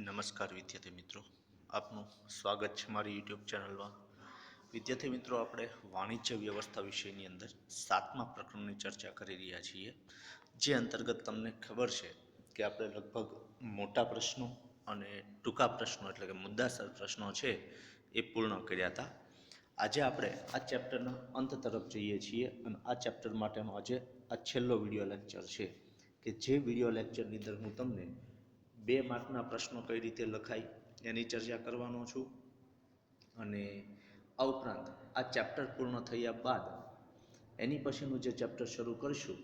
નમસ્કાર વિદ્યાર્થી મિત્રો, આપનું સ્વાગત છે મારી યુટ્યુબ ચેનલમાં. વિદ્યાર્થી મિત્રો, આપણે વાણિજ્ય વ્યવસ્થા વિષયની અંદર 7મા પ્રકરણની ચર્ચા કરી રહ્યા છીએ, જે અંતર્ગત તમને ખબર છે કે આપણે લગભગ મોટા પ્રશ્નો અને ટૂંકા પ્રશ્નો એટલે કે મુદ્દાસર પ્રશ્નો છે એ પૂર્ણ કર્યા હતા. આજે આપણે આ ચેપ્ટરના અંત તરફ જઈએ છીએ અને આ ચેપ્ટર માટેનો આજે આ છેલ્લો વિડીયો લેક્ચર છે કે જે વિડીયો લેક્ચરની અંદર હું તમને 2 માર્કના પ્રશ્નો કઈ રીતે લખાય એની ચર્ચા કરવાનો છું. અને આ ઉપરાંત આ ચેપ્ટર પૂર્ણ થયા બાદ એની પછીનું જે ચેપ્ટર શરૂ કરીશું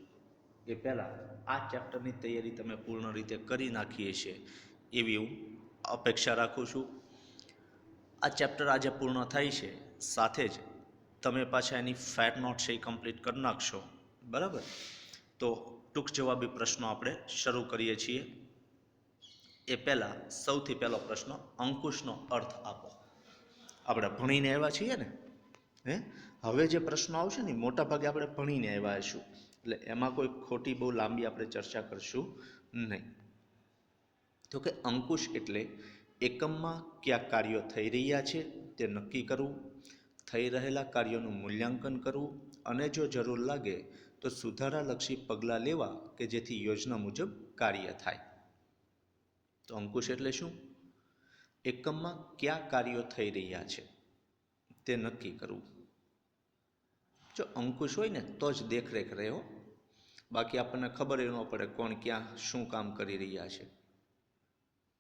એ પહેલાં આ ચેપ્ટરની તૈયારી તમે પૂર્ણ રીતે કરી નાખીએ છે એવી હું અપેક્ષા રાખું છું. આ ચેપ્ટર આજે પૂર્ણ થાય છે સાથે જ તમે પાછા એની ફેટ નોટ છે એ કમ્પ્લીટ કરી નાખશો, બરાબર? તો ટૂંક જવાબી પ્રશ્નો આપણે શરૂ કરીએ છીએ. એ પહેલાં સૌથી પહેલો પ્રશ્ન, અંકુશનો અર્થ આપો. આપણે ભણીને આવ્યા છીએ ને, હવે જે પ્રશ્નો આવશે ને મોટા ભાગે આપણે ભણીને આવ્યા છું, એટલે એમાં કોઈ ખોટી બહુ લાંબી આપણે ચર્ચા કરશું નહીં. તો કે અંકુશ એટલે એકમમાં કયા કાર્યો થઈ રહ્યા છે તે નક્કી કરવું, થઈ રહેલા કાર્યોનું મૂલ્યાંકન કરવું અને જો જરૂર લાગે તો સુધારાલક્ષી પગલાં લેવા કે જેથી યોજના મુજબ કાર્ય થાય. તો અંકુશ એટલે શું? એકમમાં કયા કાર્યો થઈ રહ્યા છે તે નક્કી કરવું. જો અંકુશ હોય ને તો જ દેખરેખ રહે હો, બાકી આપણને ખબર ન પડે કોણ ક્યાં શું કામ કરી રહ્યા છે.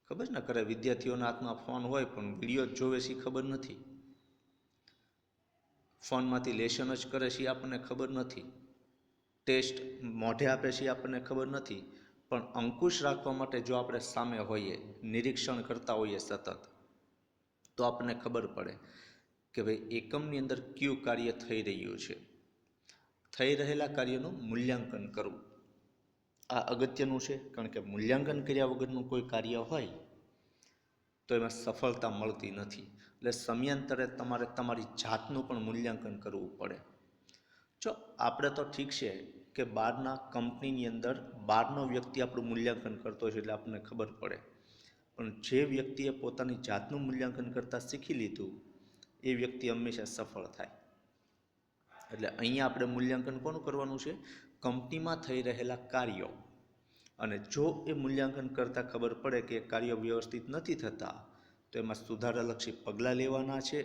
ખબર ને કરે વિદ્યાર્થીઓના હાથમાં ફોન હોય પણ વિડીયો જોવે છે ખબર નથી, ફોનમાંથી લેશન જ કરે છે આપણને ખબર નથી, ટેસ્ટ મોઢે આપે છે આપણને ખબર નથી. પણ અંકુશ રાખવા માટે જો આપણે સામે હોઈએ, નિરીક્ષણ કરતા હોઈએ સતત, તો આપણને ખબર પડે કે ભાઈ એકમની અંદર કયું કાર્ય થઈ રહ્યું છે. થઈ રહેલા કાર્યનું મૂલ્યાંકન કરવું આ અગત્યનું છે, કારણ કે મૂલ્યાંકન કર્યા વગરનું કોઈ કાર્ય હોય તો એમાં સફળતા મળતી નથી. એટલે સમયાંતરે તમારે તમારી જાતનું પણ મૂલ્યાંકન કરવું પડે. જો આપણે તો ઠીક છે કે બહારના કંપનીની અંદર બહારનો વ્યક્તિ આપણું મૂલ્યાંકન કરતો હોય છે એટલે આપણને ખબર પડે, પણ જે વ્યક્તિએ પોતાની જાતનું મૂલ્યાંકન કરતાં શીખી લીધું એ વ્યક્તિ હંમેશા સફળ થાય. એટલે અહીંયા આપણે મૂલ્યાંકન કોનું કરવાનું છે? કંપનીમાં થઈ રહેલા કાર્યો. અને જો એ મૂલ્યાંકન કરતાં ખબર પડે કે એ કાર્ય વ્યવસ્થિત નથી થતા તો એમાં સુધારાલક્ષી પગલાં લેવાના છે.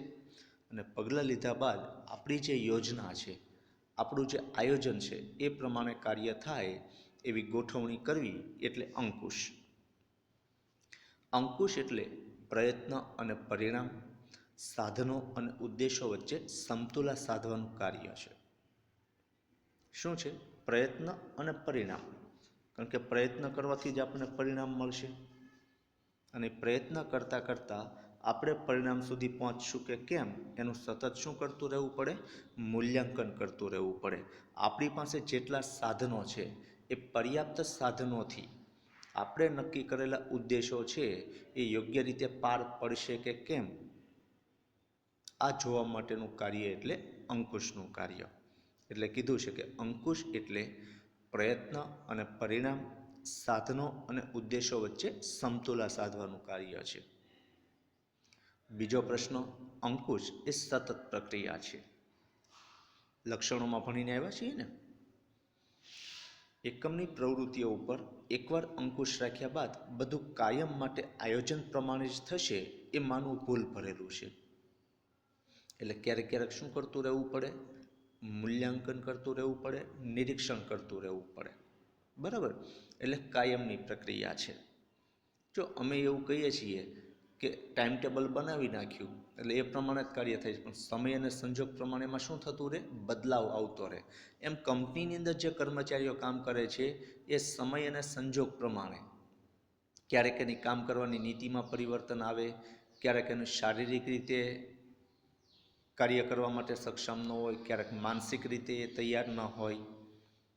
અને પગલાં લીધા બાદ આપણી જે યોજના છે, આપણું જે આયોજન છે એ પ્રમાણે કાર્ય થાય એવી ગોઠવણી કરવી એટલે અંકુશ. અંકુશ એટલે પ્રયત્ન અને પરિણામ, સાધનો અને ઉદ્દેશો વચ્ચે સમતુલા સાધવાનું કાર્ય છે. શું છે? પ્રયત્ન અને પરિણામ. કારણ કે પ્રયત્ન કરવાથી જ આપણને પરિણામ મળશે, અને પ્રયત્ન કરતાં કરતાં આપણે પરિણામ સુધી પહોંચશું કે કેમ એનું સતત શું કરતું રહેવું પડે? મૂલ્યાંકન કરતું રહેવું પડે. આપણી પાસે જેટલા સાધનો છે એ પર્યાપ્ત સાધનોથી આપણે નક્કી કરેલા ઉદ્દેશો છે એ યોગ્ય રીતે પાર પડશે કે કેમ, આ જોવા માટેનું કાર્ય એટલે અંકુશનું કાર્ય. એટલે કીધું છે કે અંકુશ એટલે પ્રયત્ન અને પરિણામ, સાધનો અને ઉદ્દેશો વચ્ચે સમતુલા સાધવાનું કાર્ય છે. બીજો પ્રશ્ન, અંકુશ એ સતત પ્રક્રિયા છે. લક્ષણોમાં ભણીને આવ્યા છીએ ને. એકમની પ્રવૃત્તિઓ ઉપર એકવાર અંકુશ રાખ્યા બાદ બધું કાયમ માટે આયોજન પ્રમાણે જ થશે એ માનવું ભૂલ ભરેલું છે. એટલે ક્યારેક ક્યારેક શું કરતું રહેવું પડે? મૂલ્યાંકન કરતું રહેવું પડે, નિરીક્ષણ કરતું રહેવું પડે, બરાબર? એટલે કાયમની પ્રક્રિયા છે. જો અમે એવું કહીએ છીએ કે ટાઈમ ટેબલ બનાવી નાખ્યું એટલે એ પ્રમાણે જ કાર્ય થાય છે, પણ સમય અને સંજોગ પ્રમાણે એમાં શું થતું રહે? બદલાવ આવતો રહે. એમ કંપનીની અંદર જે કર્મચારીઓ કામ કરે છે એ સમય અને સંજોગ પ્રમાણે ક્યારેક એની કામ કરવાની નીતિમાં પરિવર્તન આવે, ક્યારેક એનું શારીરિક રીતે કાર્ય કરવા માટે સક્ષમ ન હોય, ક્યારેક માનસિક રીતે એ તૈયાર ન હોય,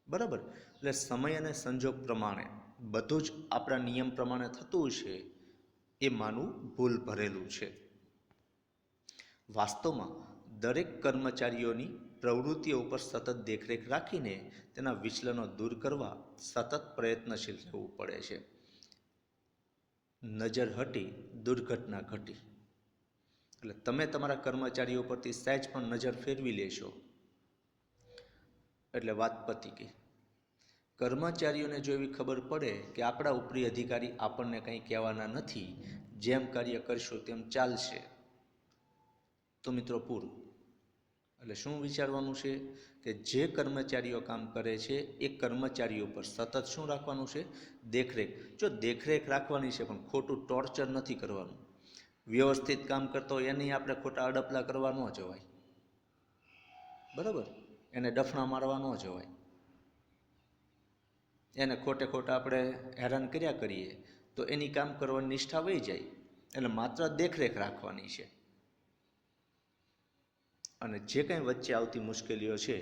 બરાબર? એટલે સમય અને સંજોગ પ્રમાણે બધું જ આપણા નિયમ પ્રમાણે થતું છે એ માનવું ભૂલ ભરેલું છે. વાસ્તવમાં દરેક કર્મચારીઓની પ્રવૃત્તિઓ ઉપર સતત દેખરેખ રાખીને તેના વિચલનો દૂર કરવા સતત પ્રયત્નશીલ રહેવું પડે છે. નજર હટી દુર્ઘટના ઘટી. એટલે તમે તમારા કર્મચારીઓ પરથી સહેજ પણ નજર ફેરવી લેશો એટલે વાત પતી ગઈ. કર્મચારીઓને જો એવી ખબર પડે કે આપણા ઉપરી અધિકારી આપણને કંઈ કહેવાના નથી, જેમ કાર્ય કરશું તેમ ચાલશે, તો મિત્રો પૂરું. એટલે શું વિચારવાનું છે કે જે કર્મચારીઓ કામ કરે છે એ કર્મચારીઓ પર સતત શું રાખવાનું છે? દેખરેખ. જો દેખરેખ રાખવાની છે પણ ખોટું ટોર્ચર નથી કરવાનું. વ્યવસ્થિત કામ કરતો હોય એની આપણે ખોટા અડપલા કરવા ન જવાય, બરાબર? એને ડફણા મારવા ન જવાય, એને ખોટે ખોટા આપણે હેરાન કર્યા કરીએ તો એની કામ કરવાની નિષ્ઠા વહી જાય. એટલે માત્ર દેખરેખ રાખવાની છે. અને જે કંઈ વચ્ચે આવતી મુશ્કેલીઓ છે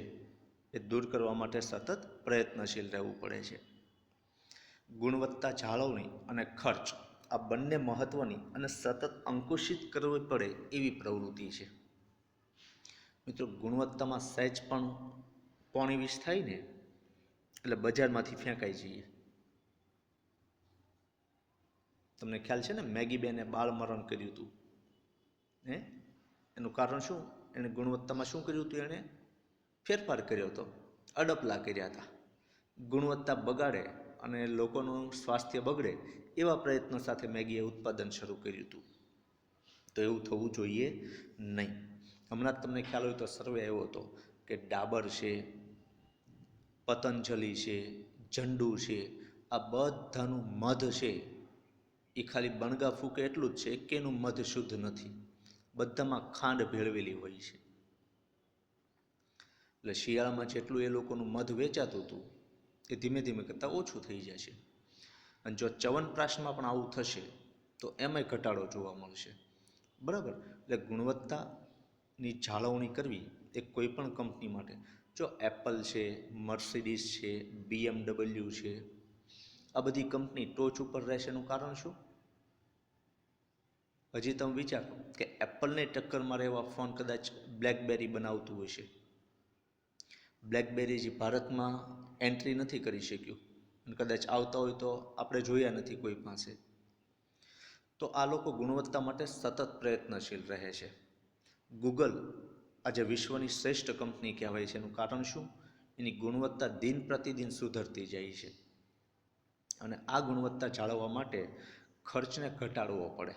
એ દૂર કરવા માટે સતત પ્રયત્નશીલ રહેવું પડે છે. ગુણવત્તા જાળવણી અને ખર્ચ આ બંને મહત્ત્વની અને સતત અંકુશિત કરવી પડે એવી પ્રવૃત્તિ છે. મિત્રો, ગુણવત્તામાં સહેજ પણ પોણી વીસ થાય ને એટલે બજારમાંથી ફેંકાઈ જઈએ. તમને ખ્યાલ છે ને, મેગી બેને બાળમરણ કર્યું હતું. એનું કારણ શું? એણે ગુણવત્તામાં શું કર્યું હતું? એણે ફેરફાર કર્યો હતો, અડપલા કર્યા હતા. ગુણવત્તા બગાડે અને લોકોનું સ્વાસ્થ્ય બગડે એવા પ્રયત્નો સાથે મેગીએ ઉત્પાદન શરૂ કર્યું હતું. તો એવું થવું જોઈએ નહીં. હમણાં જ તમને ખ્યાલ હોય તો સર્વે એવો હતો કે ડાબર છે, પતંજલિ છે, ઝંડુ છે, આ બધાનું મધ છે એ ખાલી બણગા ફૂકે એટલું જ છે કે એનું મધ શુદ્ધ નથી, બધામાં ખાંડ ભેળવેલી હોય છે. એટલે શિયાળામાં જેટલું એ લોકોનું મધ વેચાતું હતું એ ધીમે ધીમે કરતાં ઓછું થઈ જશે. અને જો ચ્યવનપ્રાશમાં પણ આવું થશે તો એમાંય ઘટાડો જોવા મળશે, બરાબર? એટલે ગુણવત્તાની જાળવણી કરવી એ કોઈ પણ કંપની માટે, જો એપલ છે, મર્સિડીઝ છે, BMW છે, આ બધી કંપની ટોચ ઉપર રહેશે એનું કારણ શું? હજી તમે વિચારો કે એપલને ટક્કર મારે એવા ફોન કદાચ બ્લેકબેરી બનાવતું હશે. બ્લેકબેરી જે ભારતમાં એન્ટ્રી નથી કરી શક્યું અને કદાચ આવતા હોય તો આપણે જોયા નથી કોઈ પાસે. તો આ લોકો ગુણવત્તા માટે સતત પ્રયત્નશીલ રહે છે. ગૂગલ આજે વિશ્વની શ્રેષ્ઠ કંપની કહેવાય છે. એનું કારણ શું? એની ગુણવત્તા દિન પ્રતિદિન સુધરતી જાય છે. અને આ ગુણવત્તા જાળવવા માટે ખર્ચને ઘટાડવો પડે.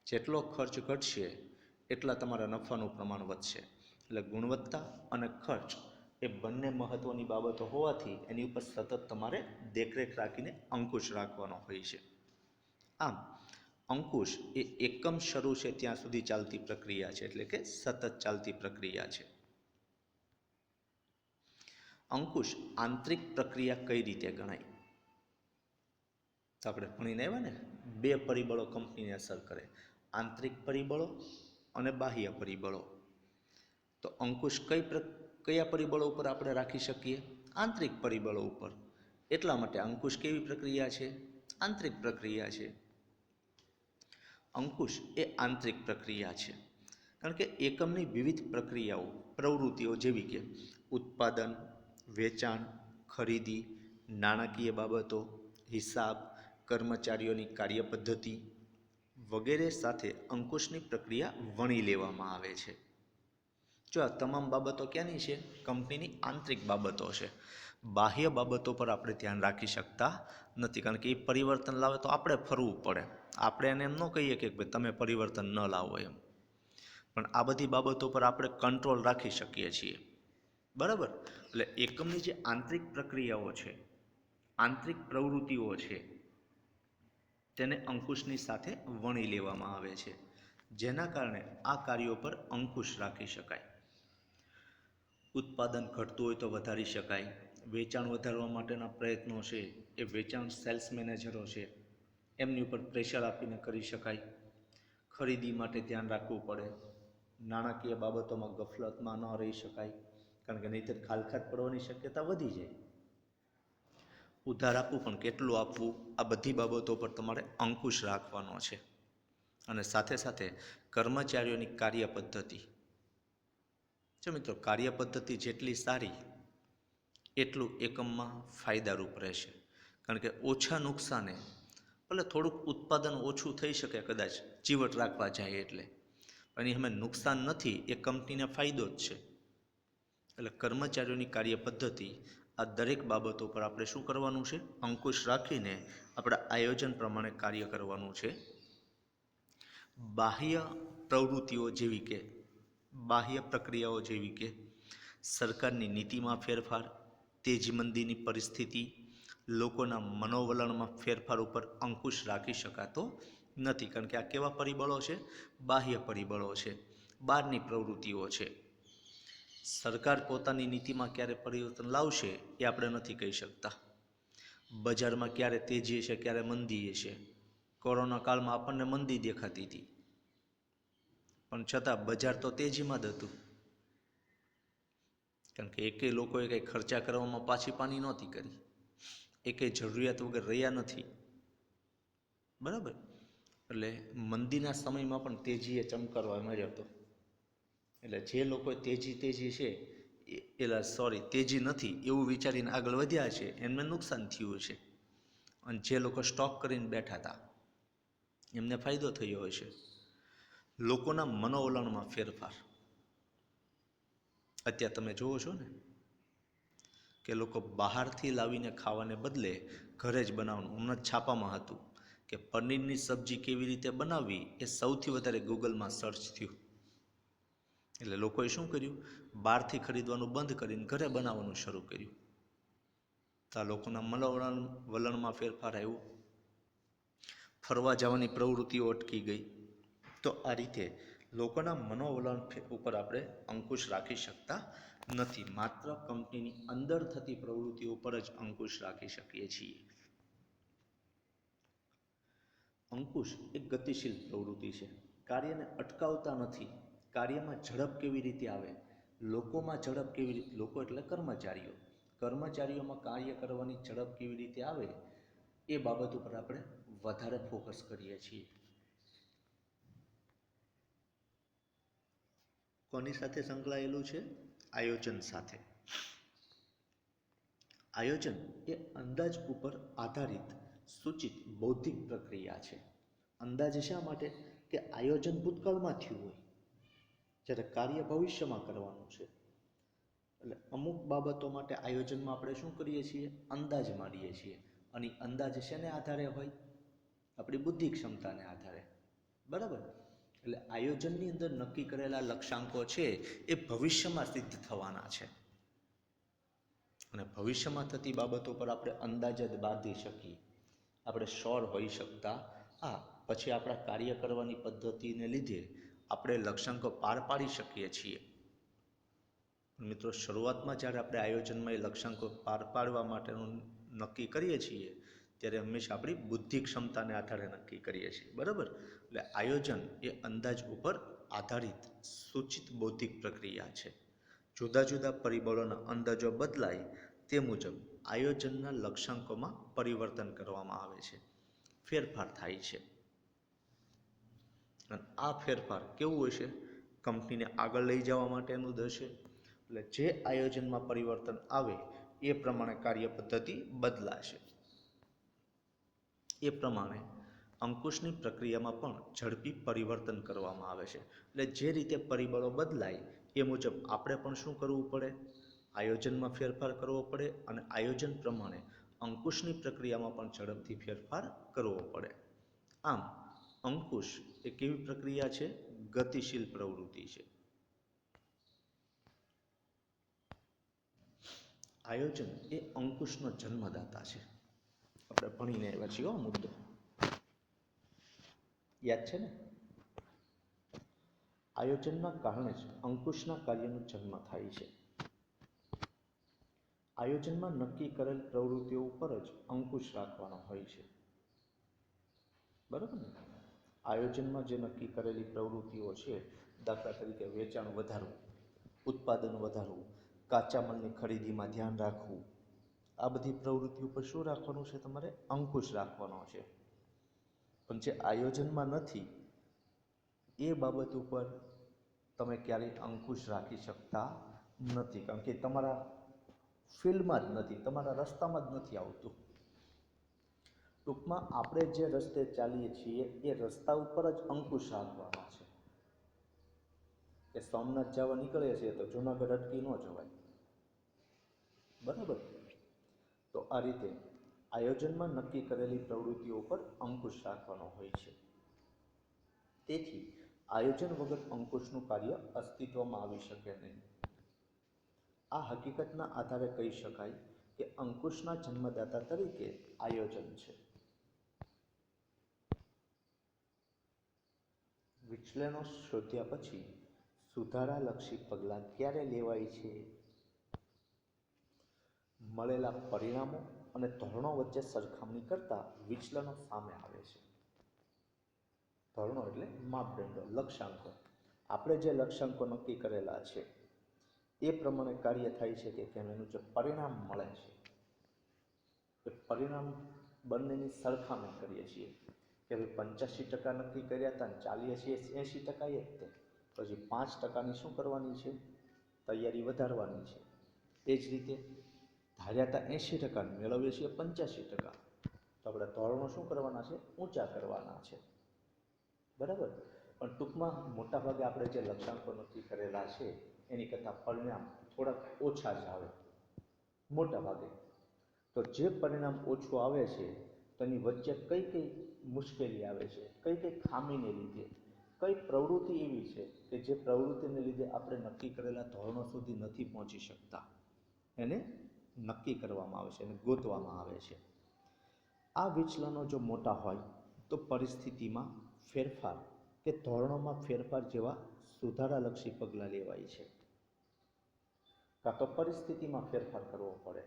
જેટલો ખર્ચ ઘટશે એટલા તમારા નફાનું પ્રમાણ વધશે. એટલે ગુણવત્તા અને ખર્ચ એ બંને મહત્ત્વની બાબતો હોવાથી એની ઉપર સતત તમારે દેખરેખ રાખીને અંકુશ રાખવાનો હોય છે. આમ અંકુશ એ એકમ શરૂ છે ત્યાં સુધી ચાલતી પ્રક્રિયા છે, એટલે કે સતત ચાલતી પ્રક્રિયા છે. અંકુશ આંતરિક પ્રક્રિયા કઈ રીતે ગણાય? તો આપણે ભણીને આવ્યા ને, બે પરિબળો કંપનીને અસર કરે, આંતરિક પરિબળો અને બાહ્ય પરિબળો. તો અંકુશ કયા પરિબળો ઉપર આપણે રાખી શકીએ? આંતરિક પરિબળો ઉપર. એટલા માટે અંકુશ કેવી પ્રક્રિયા છે? આંતરિક પ્રક્રિયા છે. અંકુશ એ આંતરિક પ્રક્રિયા છે કારણ કે એકમની વિવિધ પ્રક્રિયાઓ, પ્રવૃત્તિઓ જેવી કે ઉત્પાદન, વેચાણ, ખરીદી, નાણાકીય બાબતો, હિસાબ, કર્મચારીઓની કાર્યપદ્ધતિ વગેરે સાથે અંકુશની પ્રક્રિયા વણી લેવામાં આવે છે. જો આ તમામ બાબતો ક્યાંની છે? કંપનીની આંતરિક બાબતો છે. બાહ્ય બાબતો પર આપણે ધ્યાન રાખી શકતા નથી, કારણ કે એ પરિવર્તન લાવે તો આપણે ફરવું પડે. આપણે એને એમ ન કહીએ કે ભાઈ તમે પરિવર્તન ન લાવો એમ, પણ આ બધી બાબતો પર આપણે કંટ્રોલ રાખી શકીએ છીએ, બરાબર? એટલે એકમની જે આંતરિક પ્રક્રિયાઓ છે, આંતરિક પ્રવૃત્તિઓ છે, તેને અંકુશની સાથે વણી લેવામાં આવે છે, જેના કારણે આ કાર્યો પર અંકુશ રાખી શકાય. ઉત્પાદન ઘટતું હોય તો વધારી શકાય. વેચાણ વધારવા માટેના પ્રયત્નો છે એ વેચાણ સેલ્સ મેનેજરો છે એમની ઉપર પ્રેશર આપીને કરી શકાય. ખરીદી માટે ધ્યાન રાખવું પડે. નાણાકીય બાબતોમાં ગફલતમાં ન રહી શકાય, કારણ કે નહીંતર ખાલખાત પડવાની શક્યતા વધી જાય. ઉધાર આપવું પણ કેટલું આપવું, આ બધી બાબતો પર તમારે અંકુશ રાખવાનો છે. અને સાથે સાથે કર્મચારીઓની કાર્યપદ્ધતિ. જો મિત્રો, કાર્યપદ્ધતિ જેટલી સારી એટલું એકમમાં ફાયદારૂપ રહેશે, કારણ કે ઓછા નુકસાને ભલે થોડુંક ઉત્પાદન ઓછું થઈ શકે કદાચ ચીવટ રાખવા જાય એટલે, પણ એની સામે નુકસાન નથી, એ કંપનીને ફાયદો જ છે. એટલે કર્મચારીઓની કાર્ય પદ્ધતિ આ દરેક બાબતો પર આપણે શું કરવાનું છે? અંકુશ રાખીને આપણે આયોજન પ્રમાણે કાર્ય કરવાનું છે. બાહ્ય પ્રવૃત્તિઓ જેવી કે બાહ્ય પ્રક્રિયાઓ જેવી કે સરકારની નીતિમાં ફેરફાર, તેજી મંદીની પરિસ્થિતિ, લોકોના મનોવલણમાં ફેરફાર ઉપર અંકુશ રાખી શકાતો નથી. કારણ કે આ કેવા પરિબળો છે? બાહ્ય પરિબળો છે, બહારની પ્રવૃત્તિઓ છે. સરકાર પોતાની નીતિમાં ક્યારે પરિવર્તન લાવશે એ આપણે નથી કહી શકતા. બજારમાં ક્યારે તેજી છે, ક્યારે મંદી છે. કોરોના કાળમાં આપણને મંદી દેખાતી હતી, પણ છતાં બજાર તો તેજીમાં જ હતું. કારણ કે એકેય લોકોએ કંઈ ખર્ચા કરવામાં પાછી પાની નહોતી કરી, એકેય જરૂરિયાત વગર રહ્યા નથી. બરાબર? એટલે મંદીના સમયમાં પણ તેજીએ ચમકારવા મળ્યો હતો. એટલે જે લોકો તેજી છે તેજી નથી એવું વિચારીને આગળ વધ્યા છે, એમને નુકસાન થયું છે. અને જે લોકો સ્ટોક કરીને બેઠા હતા એમને ફાયદો થયો હશે. લોકોના મનોવલણમાં ફેરફાર. અત્યારે તમે જુઓ છો ને કે લોકો બહારથી લાવીને ખાવાને બદલે ઘરે જ બનાવવાનું. હમણાં જ છાપામાં હતું કે પનીરની સબ્જી કેવી રીતે બનાવવી એ સૌથી વધારે ગૂગલમાં સર્ચ થયું. એટલે લોકોએ શું કર્યું? બહારથી ખરીદવાનું બંધ કરીને ઘરે બનાવવાનું શરૂ કર્યું. તો આ લોકોના વલણમાં ફેરફાર આવ્યો. ફરવા જવાની પ્રવૃત્તિઓ અટકી ગઈ. તો આ રીતે લોકોના મનોવલણ ઉપર આપણે અંકુશ રાખી શકતા નથી. માત્ર કંપનીની અંદર થતી પ્રવૃત્તિઓ પર જ અંકુશ રાખી શકીએ છીએ. અંકુશ એક ગતિશીલ પ્રવૃત્તિ છે. કાર્યને અટકાવતા નથી. કાર્યમાં ઝડપ કેવી રીતે આવે, લોકોમાં ઝડપ કેવી રીતે, લોકો એટલે કર્મચારીઓમાં કાર્ય કરવાની ઝડપ કેવી રીતે આવે એ બાબત ઉપર આપણે વધારે ફોકસ કરીએ છીએ. કોની સાથે સંકળાયેલું છે? આયોજન સાથે. આયોજન એ અંદાજ ઉપર આધારિત સૂચિત બૌદ્ધિક પ્રક્રિયા છે. અંદાજ શા માટે? કે આયોજન ભૂતકાળમાં થયું હોય, જ્યારે કાર્ય ભવિષ્યમાં કરવાનું છે. એટલે અમુક બાબતો માટે આયોજનમાં આપણે શું કરીએ છીએ? અંદાજ મારીએ છીએ. અને અંદાજ શેને આધારે હોય? આપણી બુદ્ધિ ક્ષમતાને આધારે. બરાબર? એટલે આયોજનની અંદર નક્કી કરેલા લક્ષ્યાંકો છે એ ભવિષ્યમાં સિદ્ધ થવાના છે. અને ભવિષ્યમાં થતી બાબતો પર આપણે અંદાજ જ બાંધી શકીએ. આપણે શ્યોર હોઈ શકતા પછી આપણા કાર્ય કરવાની પદ્ધતિને લીધે આપણે લક્ષ્યાંકો પાર પાડી શકીએ છીએ. મિત્રો, શરૂઆતમાં જ્યારે આપણે આયોજનમાં એ લક્ષ્યાંકો પાર પાડવા માટેનું નક્કી કરીએ છીએ ત્યારે હંમેશા આપણી બુદ્ધિ ક્ષમતાને આધારે નક્કી કરીએ છીએ. બરાબર? એટલે આયોજન એ અંદાજ ઉપર આધારિત સૂચિત બૌદ્ધિક પ્રક્રિયા છે. જુદા જુદા પરિબળોના અંદાજો બદલાય તે મુજબ આયોજનના લક્ષ્યાંકોમાં પરિવર્તન કરવામાં આવે છે, ફેરફાર થાય છે. અને આ ફેરફાર કેવું હશે? કંપનીને આગળ લઈ જવા માટેનું જ હશે. એટલે જે આયોજનમાં પરિવર્તન આવે એ પ્રમાણે કાર્ય પદ્ધતિ બદલાશે. એ પ્રમાણે અંકુશની પ્રક્રિયામાં પણ ઝડપી પરિવર્તન કરવામાં આવે છે. એટલે જે રીતે પરિબળો બદલાય એ મુજબ આપણે પણ શું કરવું પડે? આયોજનમાં ફેરફાર કરવો પડે. અને આયોજન પ્રમાણે અંકુશની પ્રક્રિયામાં પણ ઝડપથી ફેરફાર કરવો પડે. આમ અંકુશ એ કેવી પ્રક્રિયા છે? ગતિશીલ પ્રવૃત્તિ છે. આયોજન એ અંકુશનો જન્મદાતા છે. આપણે ભણીને આવ્યા છીએ મુદ્દો યાદ છે ને? આયોજનના કારણે જ અંકુશના કાર્યનો જન્મ થાય છે. આયોજનમાં નક્કી કરેલ પ્રવૃત્તિઓ ઉપર જ અંકુશ રાખવાનો હોય છે. બરાબર ને? આયોજનમાં જે નક્કી કરેલી પ્રવૃત્તિઓ છે, દાખલા તરીકે વેચાણ વધારવું, ઉત્પાદન વધારવું, કાચા માલની ખરીદીમાં ધ્યાન રાખવું, આ બધી પ્રવૃત્તિ ઉપર શું રાખવાનું છે? તમારે અંકુશ રાખવાનો છે. પણ જે આયોજનમાં નથી એ બાબત ઉપર તમે ક્યારેય અંકુશ રાખી શકતા નથી. કારણ કે તમારા ફિલ્ડમાં જ નથી, તમારા રસ્તામાં જ નથી આવતું. ટૂંકમાં આપણે જે રસ્તે ચાલીએ છીએ એ રસ્તા ઉપર જ અંકુશ રાખવાના છે. કે સોમનાથ જવા નીકળીએ છીએ તો જૂનાગઢ અટકી ન જવાય, બરાબર. તો આ રીતે આયોજનમાં નક્કી કરેલી પ્રવૃત્તિઓ પર અંકુશ રાખવાનો હોય છે. તેથી આયોજન વગર અંકુશનું કાર્ય અસ્તિત્વમાં આવી શકે નહીં. આ હકીકતના આધારે કહી શકાય કે અંકુશના જન્મદાતા તરીકે આયોજન છે. વિચલનો શોધ્યા પછી સુધારાલક્ષી પગલાં ક્યારે લેવાય છે? મળેલા પરિણામો અને ધોરણો વચ્ચે સરખામણી કરતાં વિચલનો સામે આવે છે. ધોરણો એટલે માપદંડો, લક્ષ્યાંકો. આપણે જે લક્ષ્યાંકો નક્કી કરેલા છે એ પ્રમાણે કાર્ય થાય છે કે કેમ, એનું જે પરિણામ મળે છે એ પરિણામ બંનેની સરખામણી કરીએ છીએ કે ભાઈ 85% નક્કી કર્યા હતા ને ચાલીએ છીએ 80% જ તે, પછી 5%ની શું કરવાની છે? તૈયારી વધારવાની છે. એ જ રીતે ધાર્યા હતા 80%, મેળવીએ છીએ 85%, તો આપણે ધોરણો શું કરવાના છે? ઊંચા કરવાના છે, બરાબર. પણ ટૂંકમાં મોટાભાગે આપણે જે લક્ષ્યાંકો નક્કી કરેલા છે એની કરતાં પરિણામ થોડાક ઓછા જ આવે મોટાભાગે. તો જે પરિણામ ઓછું આવે છે તેની વચ્ચે કઈ કઈ મુશ્કેલી આવે છે, કઈ કઈ ખામીને લીધે, કઈ પ્રવૃત્તિ એવી છે કે જે પ્રવૃત્તિને લીધે આપણે નક્કી કરેલા ધોરણો સુધી નથી પહોંચી શકતા, એને નક્કી કરવામાં આવે છે, એને ગોતવામાં આવે છે. આ વિચલનો જો મોટા હોય તો પરિસ્થિતિમાં ફેરફાર કે ધોરણોમાં ફેરફાર જેવા સુધારાલક્ષી પગલાં લેવાય છે. કાં તો પરિસ્થિતિમાં ફેરફાર કરવો પડે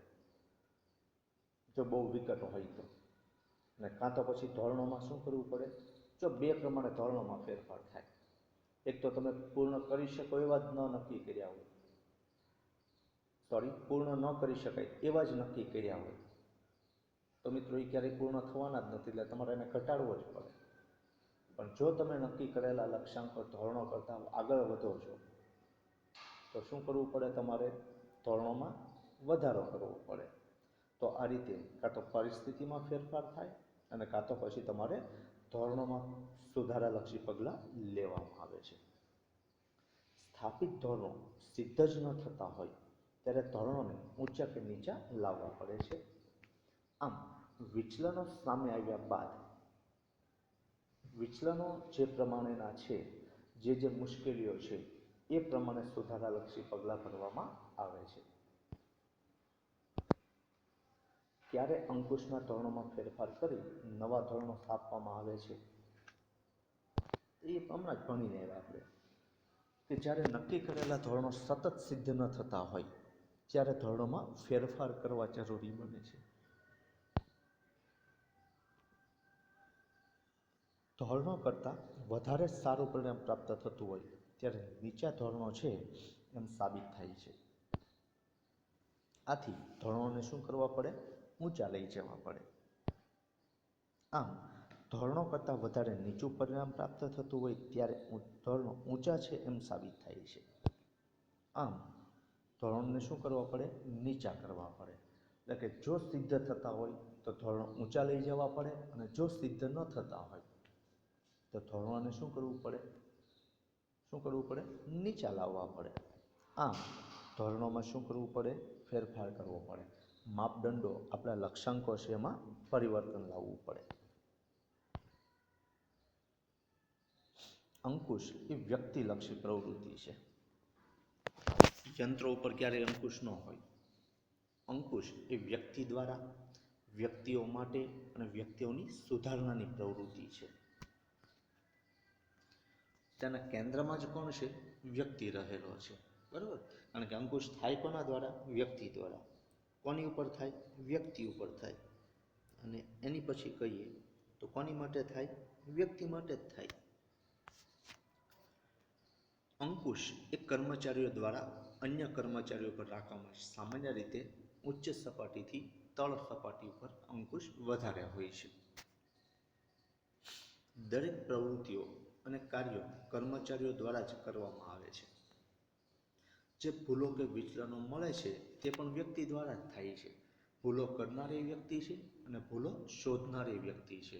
જો બહુ વિકટ હોય તો, અને કાં તો પછી ધોરણોમાં શું કરવું પડે જો બે પ્રમાણે ધોરણોમાં ફેરફાર થાય. એક તો તમે પૂર્ણ કરી શકો એવા જ ન નક્કી કર્યા હોય, પૂર્ણ ન કરી શકાય એવા જ નક્કી કર્યા હોય તો મિત્રો એ ક્યારેય પૂર્ણ થવાના જ નથી, એટલે તમારે એને ઘટાડવો જ પડે. પણ જો તમે નક્કી કરેલા લક્ષ્યાંકો ધોરણો કરતાં આગળ વધો છો તો શું કરવું પડે? તમારે ધોરણોમાં વધારો કરવો પડે. તો આ રીતે કાં તો પરિસ્થિતિમાં ફેરફાર થાય અને કાં તો પછી તમારે ધોરણોમાં સુધારાલક્ષી પગલાં લેવામાં આવે છે. સ્થાપિત ધોરણો સિદ્ધ જ ન થતા હોય ત્યારે ધોરણોને ઊંચા કે નીચા લાવવા પડે છે. આમ વિચલનો સામે આવ્યા બાદ વિચલનો જે પ્રમાણેના છે, જે મુશ્કેલીઓ છે એ પ્રમાણે સુધારાલક્ષી પગલાં ભરવામાં આવે છે. ક્યારે અંકુશના ધોરણોમાં ફેરફાર કરી નવા ધોરણો સ્થાપવામાં આવે છે? એ હમણાં જ ભણીને આવ્યા આપણે કે જ્યારે નક્કી કરેલા ધોરણો સતત સિદ્ધ ન થતા હોય ત્યારે ધોરણોમાં ફેરફાર કરવા જરૂરી બને છે. ધોરણો કરતાં વધારે સારું પરિણામ પ્રાપ્ત થતું હોય ત્યારે નીચા ધોરણો છે એમ સાબિત થાય છે. આથી ધોરણોને શું કરવા પડે? ઊંચા લઈ જવા પડે. આમ ધોરણો કરતાં વધારે નીચું પરિણામ પ્રાપ્ત થતું હોય ત્યારે ધોરણો ઊંચા છે એમ સાબિત થાય છે. આમ ધોરણોને શું કરવા પડે? નીચા કરવા પડે. એટલે કે જો સિદ્ધ થતા હોય તો ધોરણો ઊંચા લઈ જવા પડે, અને જો સિદ્ધ ન થતા હોય તો ધોરણોને શું કરવું પડે? નીચા લાવવા પડે. આમ ધોરણોમાં શું કરવું પડે? ફેરફાર કરવો પડે. માપદંડો, આપણા લક્ષ્યાંકો છે એમાં પરિવર્તન લાવવું પડે. અંકુશ એ વ્યક્તિલક્ષી પ્રવૃત્તિ છે. યંત્રો ઉપર ક્યારેય અંકુશ ન હોય. અંકુશ એ વ્યક્તિ દ્વારા, વ્યક્તિઓ માટે અને વ્યક્તિઓની સુધારણાની પ્રવૃત્તિ છે. તેના કેન્દ્રમાં જ કોણ છે? વ્યક્તિ રહેલો છે, બરાબર. કારણ કે અંકુશ થાય કોના દ્વારા? વ્યક્તિ દ્વારા. કોની ઉપર થાય? વ્યક્તિ ઉપર થાય. અને એની પછી કહીએ તો કોની માટે થાય? વ્યક્તિ માટે જ થાય. અંકુશ એ કર્મચારીઓ દ્વારા અન્ય કર્મચારીઓ પર રાખવામાં આવે છે. સામાન્ય રીતે ઉચ્ચ સપાટીથી તળ સપાટી ઉપર અંકુશ વધારે હોય છે. દરેક પ્રવૃત્તિઓ અને કાર્યો કર્મચારીઓ દ્વારા જ કરવામાં આવે છે. જે ભૂલો કે વિચલનો મળે છે તે પણ વ્યક્તિ દ્વારા જ થાય છે. ભૂલો કરનાર એ વ્યક્તિ છે અને ભૂલો શોધનારી વ્યક્તિ છે.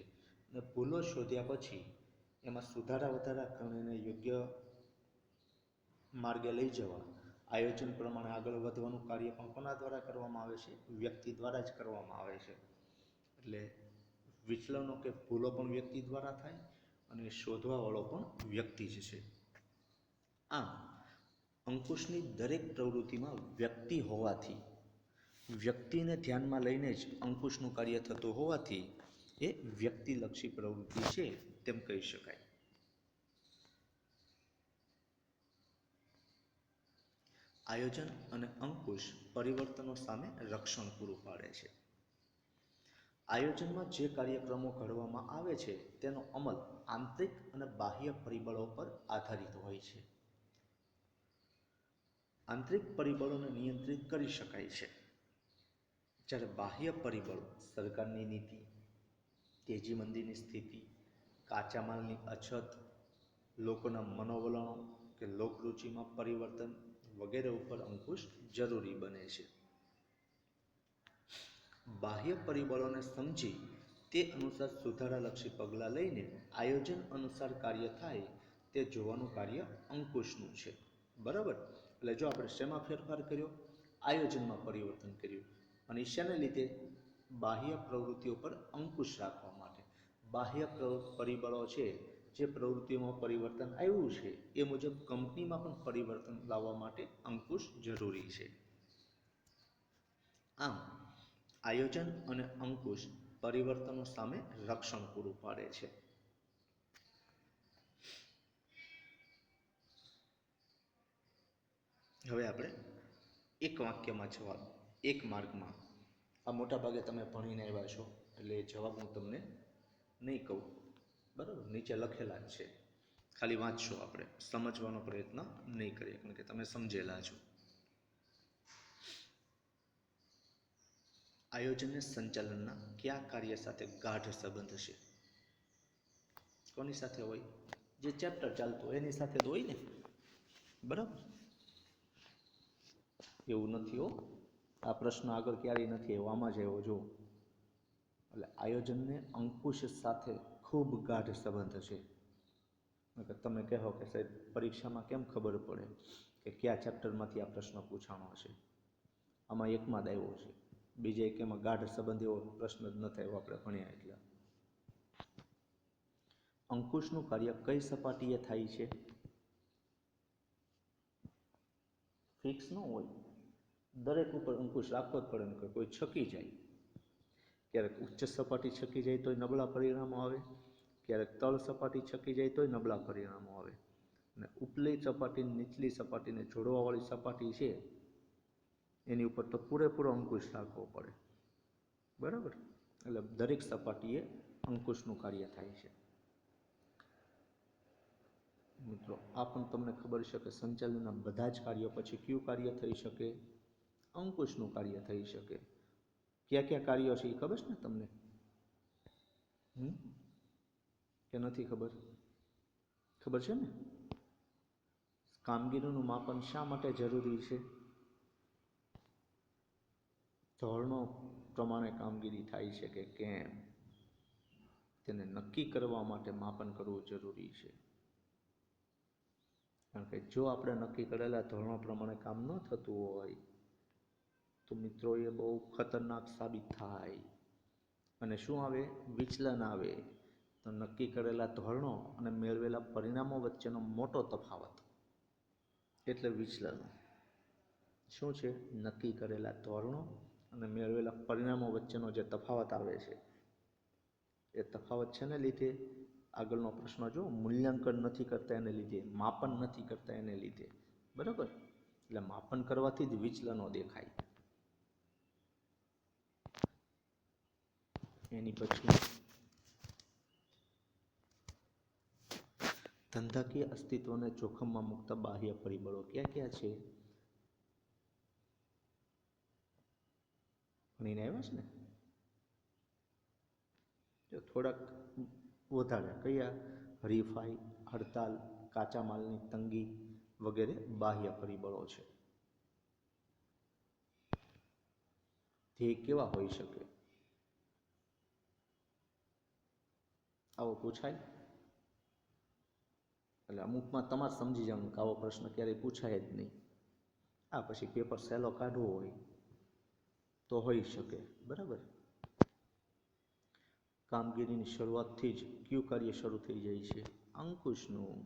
અને ભૂલો શોધ્યા પછી એમાં સુધારા વધારા કરીને યોગ્ય માર્ગે લઈ જવા, આયોજન પ્રમાણે આગળ વધવાનું કાર્ય પણ કોના દ્વારા કરવામાં આવે છે? વ્યક્તિ દ્વારા જ કરવામાં આવે છે. એટલે વિચલનો કે ભૂલો પણ વ્યક્તિ દ્વારા થાય અને શોધવાવાળો પણ વ્યક્તિ જ છે. આમ અંકુશની દરેક પ્રવૃત્તિમાં વ્યક્તિ હોવાથી, વ્યક્તિને ધ્યાનમાં લઈને જ અંકુશનું કાર્ય થતું હોવાથી એ વ્યક્તિલક્ષી પ્રવૃત્તિ છે તેમ કહી શકાય. આયોજન અને અંકુશ પરિવર્તનો સામે રક્ષણ પૂરું પાડે છે. આયોજનમાં જે કાર્યક્રમો ઘડવામાં આવે છે તેનો અમલ આંતરિક અને બાહ્ય પરિબળો પર આધારિત હોય છે. આંતરિક પરિબળોને નિયંત્રિત કરી શકાય છે, જ્યારે બાહ્ય પરિબળો સરકારની નીતિ, તેજી મંદીની સ્થિતિ, કાચા માલની અછત, લોકોના મનોવલણો કે લોકરુચિમાં પરિવર્તન વગેરે ઉપર અંકુશ જરૂરી બને છે. બાહ્ય પરિબળોને સમજી તે અનુસાર સુધારાલક્ષી પગલાં લઈને આયોજન અનુસાર કાર્ય થાય તે જોવાનું કાર્ય અંકુશનું છે. બરાબર? એટલે જો આપણે શેમાં ફેરફાર કર્યો? આયોજનમાં પરિવર્તન કર્યું. અને શેને લીધે? બાહ્ય પ્રવૃત્તિઓ પર અંકુશ રાખવા માટે. બાહ્ય પરિબળો છે, જે પ્રવૃત્તિઓમાં પરિવર્તન આવ્યું છે એ મુજબ કંપનીમાં પણ પરિવર્તન લાવવા માટે અંકુશ જરૂરી છે. આમ આયોજન અને અંકુશ પરિવર્તનો સામે રક્ષણ પૂરું પાડે છે. હવે આપણે એક વાક્યમાં જવાબ, એક માર્કમાં, આ મોટા ભાગે તમે ભણીને આવ્યા છો એટલે જવાબ હું તમને નહીં કહું. બરાબર? નીચે લખેલા જ છે, ખાલી વાંચશો, આપણે સમજવાનો પ્રયત્ન નહીં કરીએ કારણ કે તમે સમજેલા છો. આયોજનને સંચાલનના કયા કાર્ય સાથે ગાઢ સંબંધ છે? કોની સાથે હોય? જે ચેપ્ટર ચાલતું હોય એની સાથે તો હોય ને. બરાબર? એવું નથી હો, આ પ્રશ્ન આગળ ક્યારેય નથી આવ્યો, આમાં જ આવ્યો જો. એટલે આયોજનને અંકુશ સાથે ખૂબ ગાઢ સંબંધ છે. તમે કહો કે સાહેબ પરીક્ષામાં કેમ ખબર પડે કે કયા ચેપ્ટરમાંથી આ પ્રશ્ન પૂછાણો હશે? આમાં એકમાં જ આવ્યો છે, બીજે એક એમાં ગાઢ સંબંધ એવો પ્રશ્ન જ નથી આવ્યો આપણે ભણ્યા એટલે. અંકુશનું કાર્ય કઈ સપાટીએ થાય છે? ફિક્સ ન હોય, દરેક ઉપર અંકુશ રાખવો જ પડે ને. કોઈ છકી જાય, ક્યારેક ઉચ્ચ સપાટી છકી જાય તોય નબળા પરિણામો આવે, ક્યારેક તળ સપાટી છકી જાય તોય નબળા પરિણામો આવે. અને ઉપલી સપાટી નીચલી સપાટીને જોડવાવાળી સપાટી છે એની ઉપર તો પૂરેપૂરો અંકુશ રાખવો પડે. બરાબર? એટલે દરેક સપાટીએ અંકુશનું કાર્ય થાય છે. મિત્રો આ પણ તમને ખબર છે કે સંચાલનના બધા જ કાર્યો પછી કયું કાર્ય થઈ શકે? અંકુશનું કાર્ય થઈ શકે. કયા કયા કાર્યો છે એ ખબર છે ને તમને? કે નથી ખબર? ખબર છે ને? કામગીરીનું માપન શા માટે જરૂરી છે? ધોરણો પ્રમાણે કામગીરી થાય છે કે કેમ, તેને નક્કી કરવા માટે માપન કરવું જરૂરી છે. કારણ કે જો આપણે નક્કી કરેલા ધોરણો પ્રમાણે કામ ન થતું હોય તો મિત્રો એ બહુ ખતરનાક સાબિત થાય. અને શું આવે? વિચલન આવે. તો નક્કી કરેલા ધોરણો અને મેળવેલા પરિણામો વચ્ચેનો મોટો તફાવત, એટલે વિચલન. શું છે? નક્કી કરેલા ધોરણો અને મેળવેલા પરિણામો વચ્ચેનો જે તફાવત આવે છે એ તફાવત છે ને લીધે, આગળનો પ્રશ્ન જો, મૂલ્યાંકન નથી કરતા એને લીધે, માપન નથી કરતા એને લીધે. બરાબર? એટલે માપન કરવાથી જ વિચલનો દેખાય. એની પછી ધંધાકીય અસ્તિત્વને જોખમમાં મૂકતા બાહ્ય પરિબળો ક્યાં ક્યાં છે? ભણીને આવ્યા છે ને? જો થોડાક વધારે કયા? હરીફાઈ, હડતાલ, કાચા માલની તંગી વગેરે બાહ્ય પરિબળો છે. ધ્યેય કેવા હોઈ શકે? આવો પૂછાય? એટલે અમુકમાં તમારે સમજી જવાનું કે આવો પ્રશ્ન ક્યારેય પૂછાય જ નહીં. આ પછી પેપર સહેલો કાઢવો હોય તો હોઈ શકે. બરાબર. કામગીરીની શરૂઆતથી જ કયું કાર્ય શરૂ થઈ જાય છે? અંકુશનું.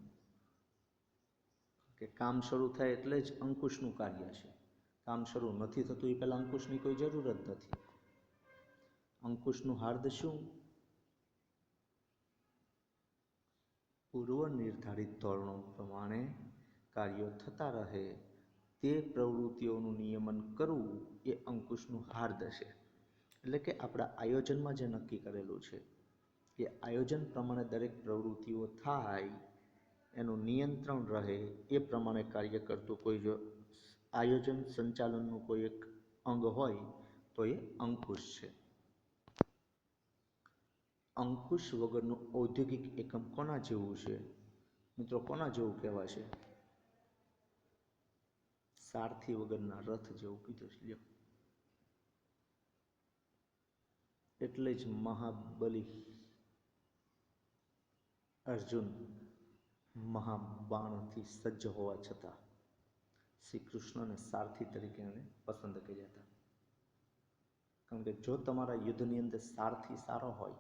કે કામ શરૂ થાય એટલે જ અંકુશનું કાર્ય છે. કામ શરૂ નથી થતું એ પહેલાં અંકુશની કોઈ જરૂર જ નથી. અંકુશનું હાર્દ શું? પૂર્વ નિર્ધારિત ધોરણો પ્રમાણે કાર્યો થતા રહે તે પ્રવૃત્તિઓનું નિયમન કરવું એ અંકુશનું હાર્દ છે. એટલે કે આપણા આયોજનમાં જે નક્કી કરેલું છે એ આયોજન પ્રમાણે દરેક પ્રવૃત્તિઓ થાય, એનું નિયંત્રણ રહે, એ પ્રમાણે કાર્ય કરતું કોઈ જો આયોજન સંચાલનનું કોઈ એક અંગ હોય તો એ અંકુશ છે. અંકુશ વગરનું ઔદ્યોગિક એકમ કોના જેવું છે? મિત્રો, કોના જેવું કહેવાશે? સારથી વગરના રથ જેવું કીધું છે. એટલે જ મહાબલી અર્જુન મહાબાણથી સજ્જ હોવા છતાં શ્રી કૃષ્ણને સારથી તરીકે એને પસંદ કર્યા હતા. કારણ કે જો તમારા યુદ્ધની અંદર સારથી સારો હોય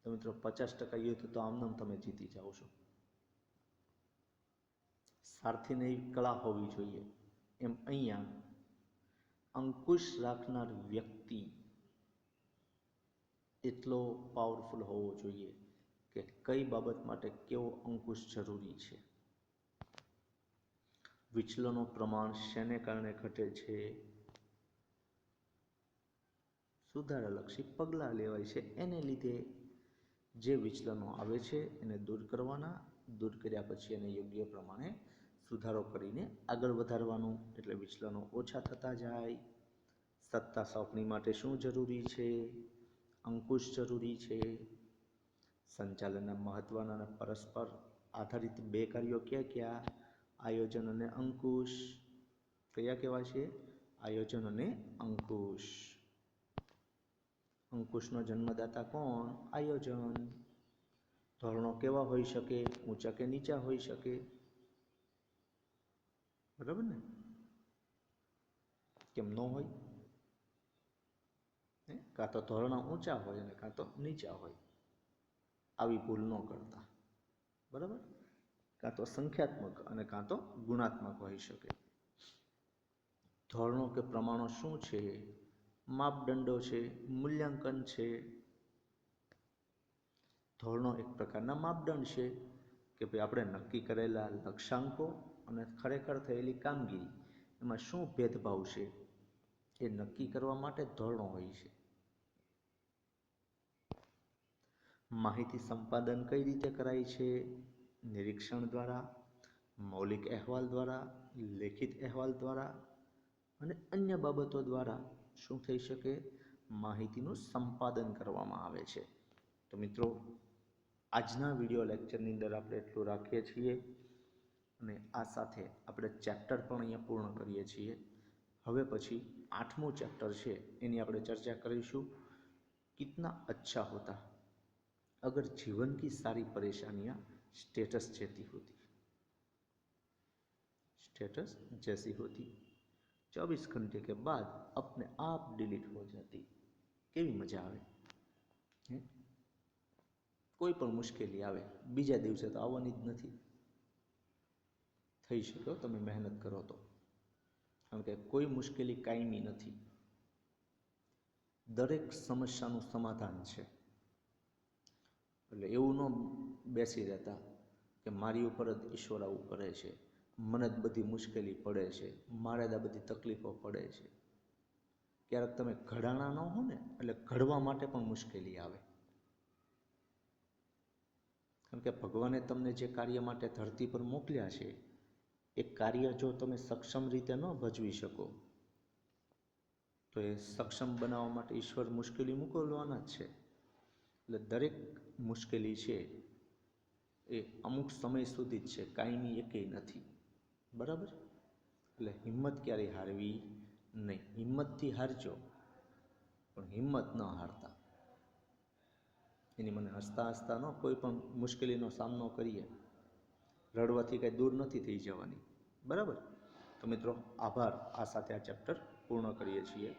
તો મિત્રો 50% યુદ્ધ તો આમનામ તમે જીતી જાઓ છો. સારથીને એવી કળા હોવી જોઈએ. એમ અહીંયા અંકુશ રાખનાર વ્યક્તિ એટલો પાવરફુલ હોવો જોઈએ કે કઈ બાબત માટે કેવો અંકુશ જરૂરી છે. વિચલનો પ્રમાણ શેને કારણે ઘટે છે? સુધારાલક્ષી પગલાં લેવાય છે. એને લીધે જે વિચલનો આવે છે એને દૂર કરવાના, દૂર કર્યા પછી એને યોગ્ય પ્રમાણે સુધારો કરીને આગળ વધારવાનું, એટલે વિચલનો ઓછા થતા જાય. સત્તા સોંપણી માટે શું જરૂરી છે? અંકુશ જરૂરી છે. સંચાલનના મહત્વના અને પરસ્પર આધારિત બે કાર્યો ક્યાં ક્યાં? આયોજન અને અંકુશ. કયા કેવા છે? આયોજન અને અંકુશ. અંકુશનો જન્મદાતા કોણ? આયોજન. ધોરણો કેવા હોઈ શકે? ઊંચા કે નીચા હોઈ શકે? બરાબર ને? કેમ ન હોય? કાં તો ધોરણો ઊંચા હોય અને કાં તો નીચા હોય. આવી ભૂલ ન કરતા. બરાબર? કાં તો સંખ્યાત્મક અને કાં તો ગુણાત્મક હોઈ શકે. ધોરણો કે પ્રમાણો શું છે? માપદંડો છે, મૂલ્યાંકન છે. ધોરણો એક પ્રકારના માપદંડ છે કે ભાઈ આપણે નક્કી કરેલા લક્ષ્યાંકો અને ખરેખર થયેલી કામગીરી એમાં શું ભેદભાવ છે એ નક્કી કરવા માટે ધોરણો હોય છે. માહિતી સંપાદન કઈ રીતે કરાય છે? નિરીક્ષણ દ્વારા, મૌલિક અહેવાલ દ્વારા, લેખિત અહેવાલ દ્વારા અને અન્ય બાબતો દ્વારા શું થઈ શકે? માહિતીનું સંપાદન કરવામાં આવે છે. તો મિત્રો, આજના વિડીયો લેક્ચરની અંદર આપણે એટલું રાખીએ છીએ અને આ સાથે આપણે ચેપ્ટર પણ અહીંયા પૂર્ણ કરીએ છીએ. હવે પછી 8મું ચેપ્ટર છે એની આપણે ચર્ચા કરીશું. કિતના અચ્છા હોતા अगर जीवन की सारी परेशानियां स्टेटस जैसी होती, स्टेटस जैसी होती, 24 घंटे के बाद अपने आप डिलीट हो जाती. केवी मजा આવે? કોઈ પણ મુશ્કેલી આવે બીજા દિવસે તો આવવાની જ નથી. થઈ શકે તમે મહેનત કરો તો, કારણ કે કોઈ મુશ્કેલી કાયમી નથી. દરેક સમસ્યાનું સમાધાન છે. એટલે એવું ન બેસી રહેતા કે મારી ઉપર જ ઈશ્વર આવું કરે છે, મને જ બધી મુશ્કેલી પડે છે, મારે જ આ બધી તકલીફો પડે છે. ક્યારેક તમે ઘડાણા ન હો ને એટલે ઘડવા માટે પણ મુશ્કેલી આવે. કારણ કે ભગવાને તમને જે કાર્ય માટે ધરતી પર મોકલ્યા છે એ કાર્ય જો તમે સક્ષમ રીતે ન ભજવી શકો તો એ સક્ષમ બનાવવા માટે ઈશ્વર મુશ્કેલી મોકલવાના જ છે. એટલે દરેક મુશ્કેલી છે એ અમુક સમય સુધી જ છે, કાયમી એકેય નથી. બરાબર? એટલે હિંમત ક્યારેય હારવી નહીં. હિંમતથી હારજો પણ હિંમત ન હારતા. એની મને હસતા હસતા કોઈ પણ મુશ્કેલીનો સામનો કરીએ, રડવાથી કાંઈ દૂર નથી થઈ જવાની. બરાબર? તો મિત્રો આભાર. આ સાથે આ ચેપ્ટર પૂર્ણ કરીએ છીએ.